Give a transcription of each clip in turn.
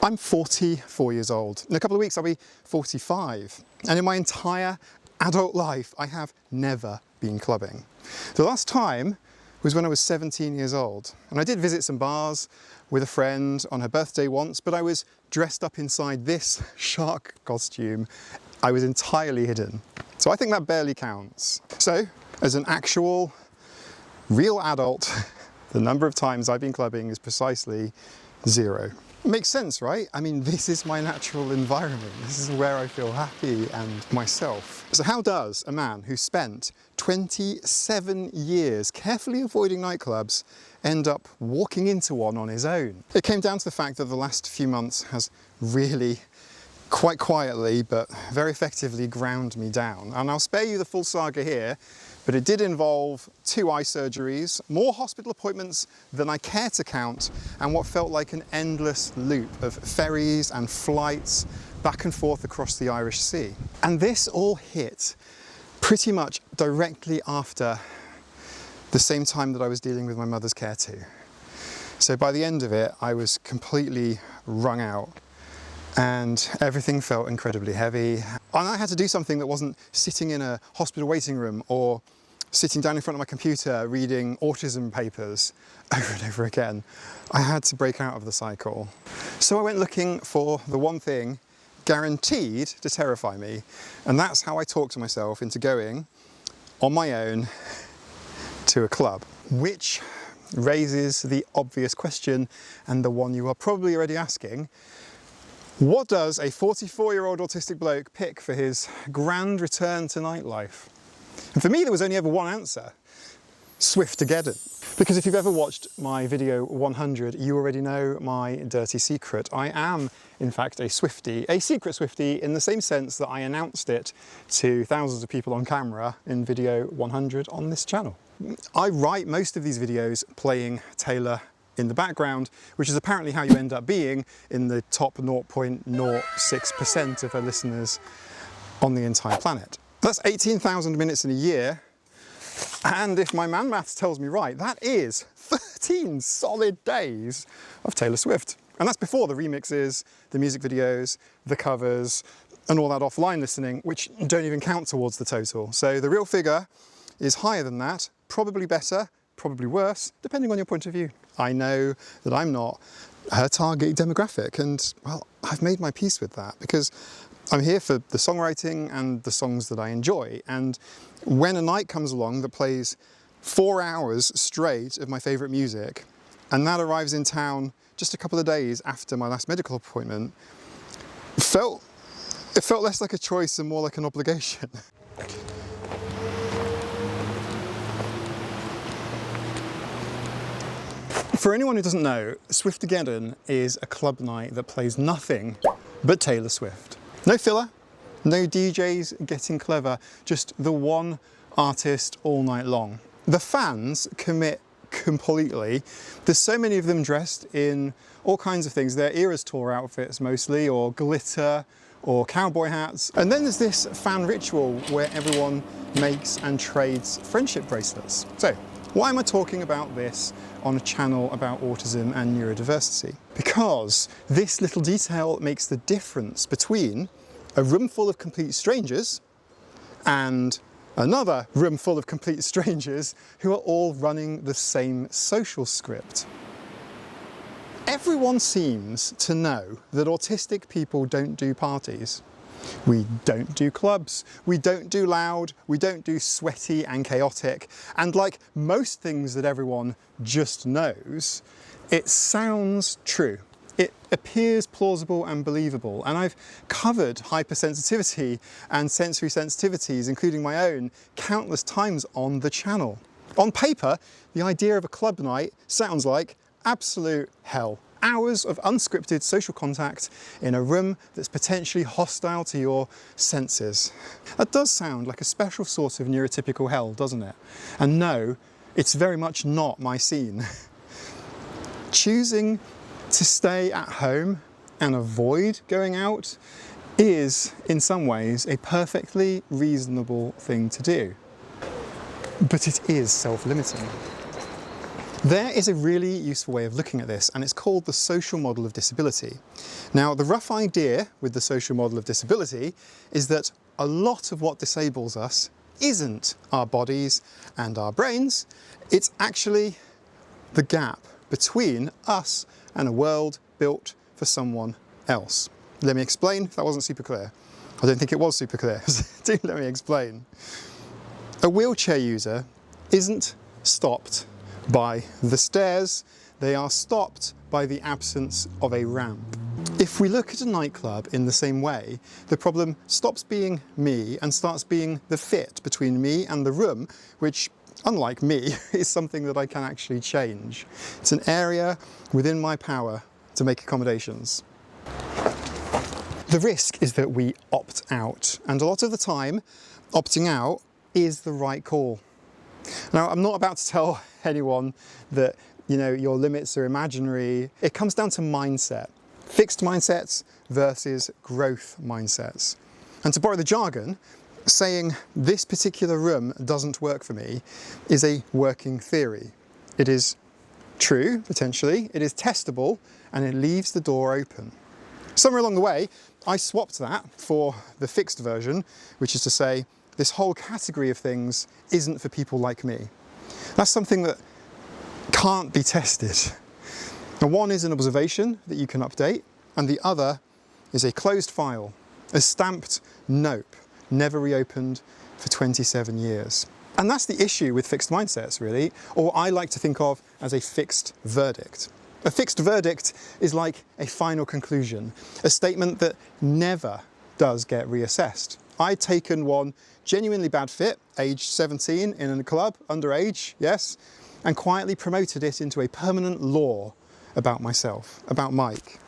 I'm 44 years old. In a couple of weeks I'll be 45. And in my entire adult life I have never been clubbing. The last time was when I was 17 years old. And I did visit some bars with a friend on her birthday once, but I was dressed up inside this shark costume. I was entirely hidden. So I think that barely counts. So, as an actual, real adult, the number of times I've been clubbing is precisely 0. Makes sense, right? I mean, this is my natural environment. This is where I feel happy and myself. So how does a man who spent 27 years carefully avoiding nightclubs end up walking into one on his own? It came down to the fact that the last few months has really, quite quietly, but very effectively ground me down. And I'll spare you the full saga here, but it did involve 2 eye surgeries, more hospital appointments than I care to count, and what felt like an endless loop of ferries and flights back and forth across the Irish Sea. And this all hit pretty much directly after the same time that I was dealing with my mother's care too. So by the end of it, I was completely wrung out and everything felt incredibly heavy. And I had to do something that wasn't sitting in a hospital waiting room or sitting down in front of my computer reading autism papers over and over again. I had to break out of the cycle. So I went looking for the one thing guaranteed to terrify me, and that's how I talked to myself into going on my own to a club. Which raises the obvious question, and the one you are probably already asking: what does a 44-year-old autistic bloke pick for his grand return to nightlife? And for me, there was only ever one answer: Swiftogeddon. Because if you've ever watched my video 100, you already know my dirty secret. I am, in fact, a Swiftie, a secret Swiftie, in the same sense that I announced it to thousands of people on camera in video 100 on this channel. I write most of these videos playing Taylor in the background, which is apparently how you end up being in the top 0.06% of our listeners on the entire planet. That's 18,000 minutes in a year, and if my man maths tells me right, that is 13 solid days of Taylor Swift. And that's before the remixes, the music videos, the covers, and all that offline listening, which don't even count towards the total. So the real figure is higher than that, probably better, probably worse, depending on your point of view. I know that I'm not her target demographic, and well, I've made my peace with that, because I'm here for the songwriting and the songs that I enjoy. And when a night comes along that plays 4 hours straight of my favourite music, and that arrives in town just a couple of days after my last medical appointment, it felt less like a choice and more like an obligation. For anyone who doesn't know, Swiftogeddon is a club night that plays nothing but Taylor Swift. No filler, no DJs getting clever, just the one artist all night long. The fans commit completely. There's so many of them dressed in all kinds of things. They're Eras Tour outfits mostly, or glitter, or cowboy hats. And then there's this fan ritual where everyone makes and trades friendship bracelets. So, why am I talking about this on a channel about autism and neurodiversity? Because this little detail makes the difference between a room full of complete strangers and another room full of complete strangers who are all running the same social script. Everyone seems to know that autistic people don't do parties. We don't do clubs, we don't do loud, we don't do sweaty and chaotic, and like most things that everyone just knows, it sounds true. It appears plausible and believable, and I've covered hypersensitivity and sensory sensitivities, including my own, countless times on the channel. On paper, the idea of a club night sounds like absolute hell. Hours of unscripted social contact in a room that's potentially hostile to your senses. That does sound like a special sort of neurotypical hell, doesn't it? And no, it's very much not my scene. Choosing to stay at home and avoid going out is, in some ways, a perfectly reasonable thing to do. But it is self-limiting. There is a really useful way of looking at this, and it's called the social model of disability. Now, the rough idea with the social model of disability is that a lot of what disables us isn't our bodies and our brains, it's actually the gap between us and a world built for someone else. Let me explain if that wasn't super clear. I don't think it was super clear. Do let me explain. A wheelchair user isn't stopped by the stairs, they are stopped by the absence of a ramp. If we look at a nightclub in the same way, the problem stops being me and starts being the fit between me and the room, which, unlike me, is something that I can actually change. It's an area within my power to make accommodations. The risk is that we opt out, and a lot of the time, opting out is the right call. Now, I'm not about to tell anyone that, your limits are imaginary. It comes down to mindset. Fixed mindsets versus growth mindsets. And to borrow the jargon, saying this particular room doesn't work for me is a working theory. It is true, potentially, it is testable, and it leaves the door open. Somewhere along the way, I swapped that for the fixed version, which is to say, this whole category of things isn't for people like me. That's something that can't be tested. Now, one is an observation that you can update, and the other is a closed file, a stamped nope, never reopened for 27 years. And that's the issue with fixed mindsets, really, or what I like to think of as a fixed verdict. A fixed verdict is like a final conclusion, a statement that never does get reassessed. I'd taken one genuinely bad fit, aged 17, in a club, underage, yes, and quietly promoted it into a permanent law about myself, about Mike.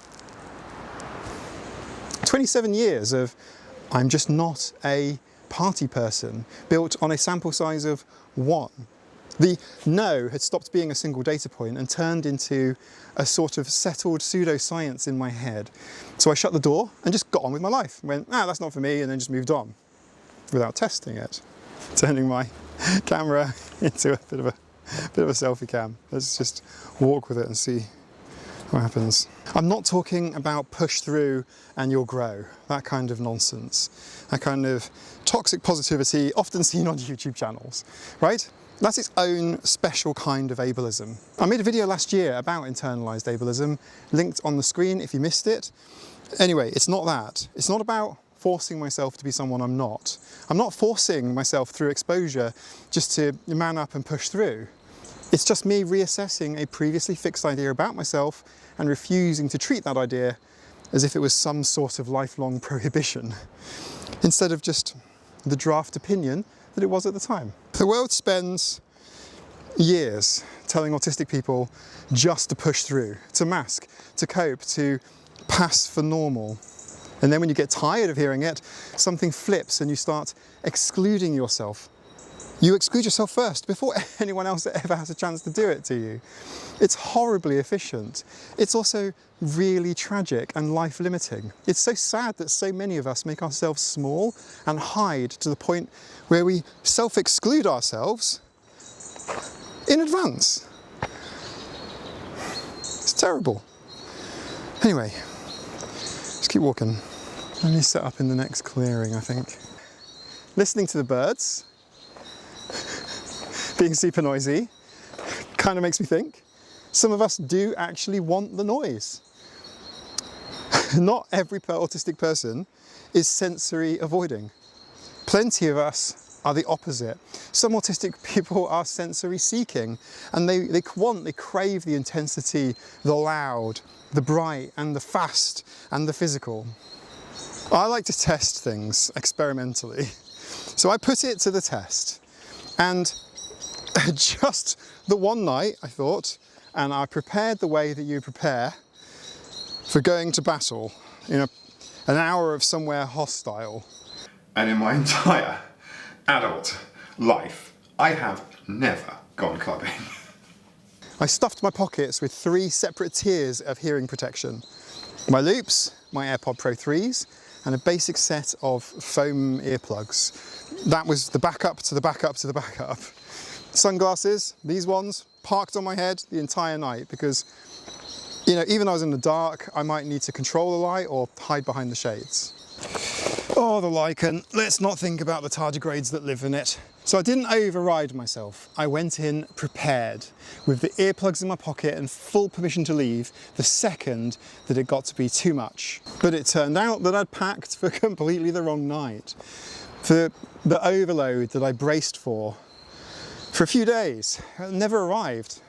27 years of I'm just not a party person, built on a sample size of 1. The no had stopped being a single data point and turned into a sort of settled pseudoscience in my head. So I shut the door and just got on with my life. Went, that's not for me, and then just moved on without testing it. Turning my camera into a bit of a selfie cam. Let's just walk with it and see what happens. I'm not talking about push through and you'll grow, that kind of nonsense, that kind of toxic positivity often seen on YouTube channels, right? That's its own special kind of ableism. I made a video last year about internalized ableism, linked on the screen if you missed it. Anyway, it's not that. It's not about forcing myself to be someone I'm not. I'm not forcing myself through exposure just to man up and push through. It's just me reassessing a previously fixed idea about myself and refusing to treat that idea as if it was some sort of lifelong prohibition, instead of just the draft opinion that it was at the time. The world spends years telling autistic people just to push through, to mask, to cope, to pass for normal. And then when you get tired of hearing it, something flips and you start excluding yourself. You exclude yourself first before anyone else ever has a chance to do it to you. It's horribly efficient. It's also really tragic and life-limiting. It's so sad that so many of us make ourselves small and hide to the point where we self-exclude ourselves in advance. It's terrible. Anyway, let's keep walking. Let me set up in the next clearing, I think. Listening to the birds, being super noisy, kind of makes me think some of us do actually want the noise. Not every autistic person is sensory avoiding. Plenty of us are the opposite. Some autistic people are sensory seeking, and they crave the intensity, the loud, the bright, and the fast, and the physical. I like to test things experimentally. So I put it to the test, and just the one night I thought, and I prepared the way that you prepare for going to battle in an hour of somewhere hostile. And in my entire adult life, I have never gone clubbing. I stuffed my pockets with 3 separate tiers of hearing protection. My loops, my AirPod Pro 3s, and a basic set of foam earplugs. That was the backup to the backup to the backup. Sunglasses, these ones, parked on my head the entire night because, you know, even though I was in the dark, I might need to control the light or hide behind the shades. Oh, the lichen. Let's not think about the tardigrades that live in it. So I didn't override myself. I went in prepared, with the earplugs in my pocket and full permission to leave the second that it got to be too much. But it turned out that I'd packed for completely the wrong night. For the overload that I braced for a few days, it never arrived.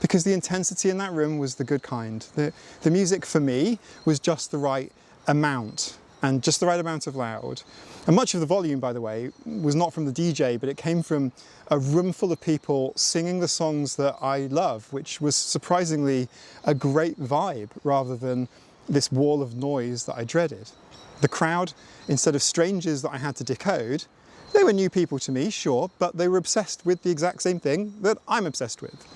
Because the intensity in that room was the good kind. The music for me was just the right amount. And just the right amount of loud. And much of the volume, by the way, was not from the DJ, but it came from a room full of people singing the songs that I love, which was surprisingly a great vibe rather than this wall of noise that I dreaded. The crowd, instead of strangers that I had to decode, they were new people to me, sure, but they were obsessed with the exact same thing that I'm obsessed with.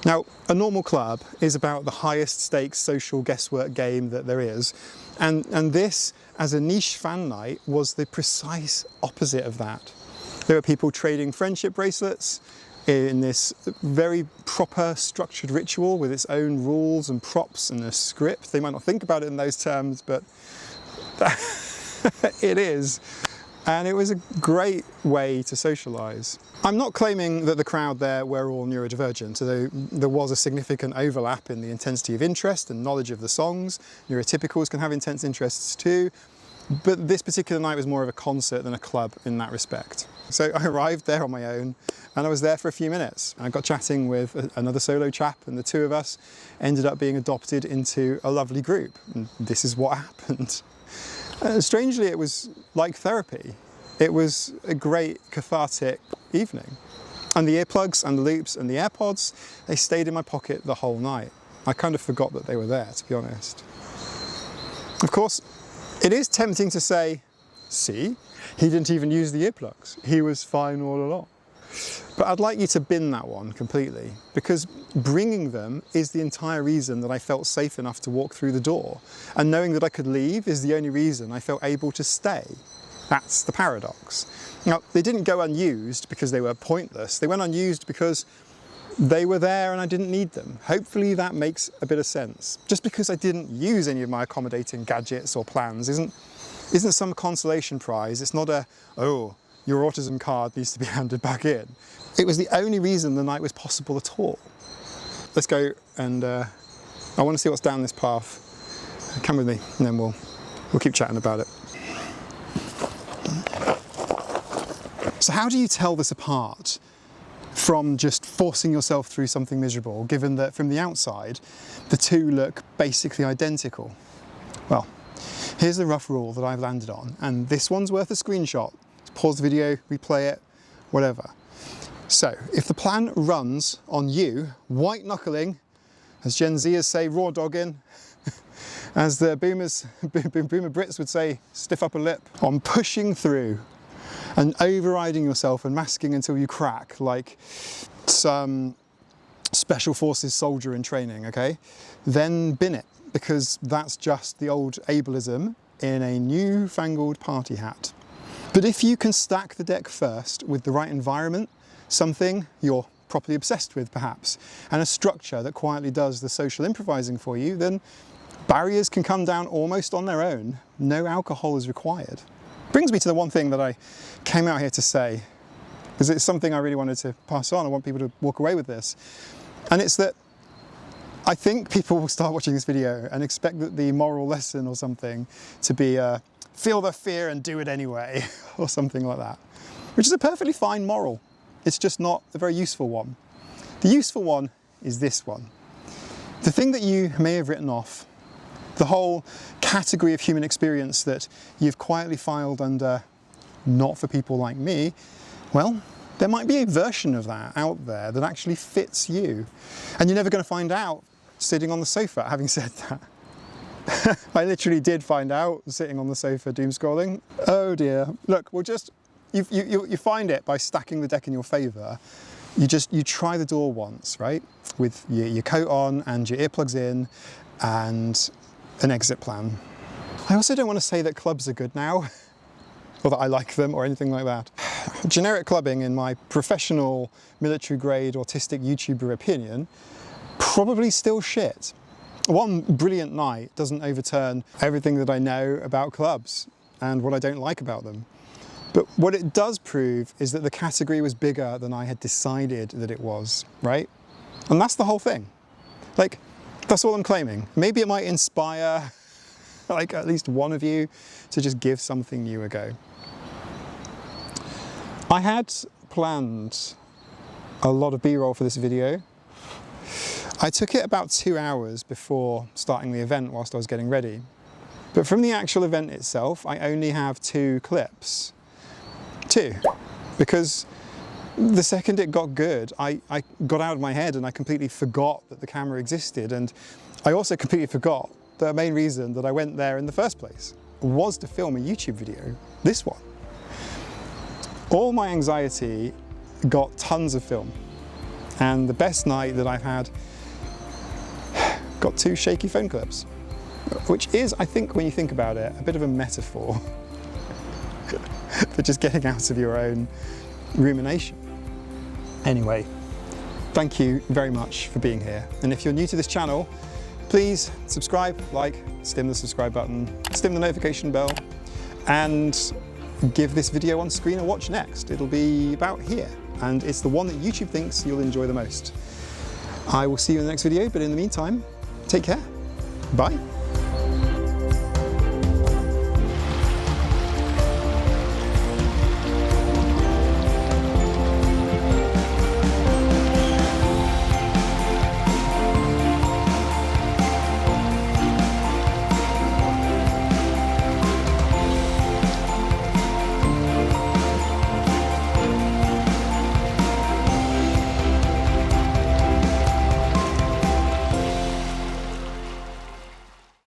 Now, a normal club is about the highest stakes social guesswork game that there is, and this, as a niche fan night, was the precise opposite of that. There were people trading friendship bracelets in this very proper, structured ritual with its own rules and props and a script. They might not think about it in those terms, but it is. And it was a great way to socialise. I'm not claiming that the crowd there were all neurodivergent, although there was a significant overlap in the intensity of interest and knowledge of the songs. Neurotypicals can have intense interests too, but this particular night was more of a concert than a club in that respect. So I arrived there on my own, and I was there for a few minutes. I got chatting with another solo chap, and the two of us ended up being adopted into a lovely group. And this is what happened. Strangely, it was like therapy. It was a great cathartic evening. And the earplugs and the loops and the AirPods, they stayed in my pocket the whole night. I kind of forgot that they were there, to be honest. Of course, it is tempting to say, see, he didn't even use the earplugs. He was fine all along. But I'd like you to bin that one completely, because bringing them is the entire reason that I felt safe enough to walk through the door. And knowing that I could leave is the only reason I felt able to stay. That's the paradox. Now, they didn't go unused because they were pointless. They went unused because they were there and I didn't need them. Hopefully that makes a bit of sense. Just because I didn't use any of my accommodating gadgets or plans isn't some consolation prize. It's not a, oh, your autism card needs to be handed back in. It was the only reason the night was possible at all. Let's go, and I want to see what's down this path. Come with me, and then we'll keep chatting about it. So how do you tell this apart from just forcing yourself through something miserable, given that from the outside, the two look basically identical? Well, here's the rough rule that I've landed on, and this one's worth a screenshot. Pause the video, replay it, whatever. So, if the plan runs on you, white knuckling, as Gen Zers say, raw dogging, as the boomer Brits would say, stiff upper lip, on pushing through and overriding yourself and masking until you crack like some special forces soldier in training, okay? Then bin it, because that's just the old ableism in a newfangled party hat. But if you can stack the deck first with the right environment, something you're properly obsessed with perhaps, and a structure that quietly does the social improvising for you, then barriers can come down almost on their own. No alcohol is required. Brings me to the one thing that I came out here to say, because it's something I really wanted to pass on. I want people to walk away with this. And it's that I think people will start watching this video and expect that the moral lesson or something to be feel the fear and do it anyway, or something like that, which is a perfectly fine moral. It's just not a very useful one. The useful one is this one. The thing that you may have written off, the whole category of human experience that you've quietly filed under not for people like me, well, there might be a version of that out there that actually fits you. And you're never going to find out sitting on the sofa. Having said that, I literally did find out sitting on the sofa doom scrolling. Oh dear. Look, we'll just, you find it by stacking the deck in your favour. You try the door once, right? With your coat on and your earplugs in and an exit plan. I also don't want to say that clubs are good now, or that I like them or anything like that. generic clubbing, in my professional military-grade autistic YouTuber opinion, probably still shit. One brilliant night doesn't overturn everything that I know about clubs and what I don't like about them. But what it does prove is that the category was bigger than I had decided that it was, right? And that's the whole thing. Like, that's all I'm claiming. Maybe it might inspire like at least one of you to just give something new a go. I had planned a lot of B-roll for this video. I took it about 2 hours before starting the event whilst I was getting ready. But from the actual event itself, I only have 2 clips. 2. Because the second it got good, I got out of my head and I completely forgot that the camera existed. And I also completely forgot the main reason that I went there in the first place was to film a YouTube video, this one. All my anxiety got tons of film. And the best night that I've had got 2 shaky phone clips, which is, I think, when you think about it, a bit of a metaphor for just getting out of your own rumination. Anyway, thank you very much for being here. And if you're new to this channel, please subscribe, like, stim the subscribe button, stim the notification bell, and give this video on screen a watch next. It'll be about here, and it's the one that YouTube thinks you'll enjoy the most. I will see you in the next video, but in the meantime, take care. Bye.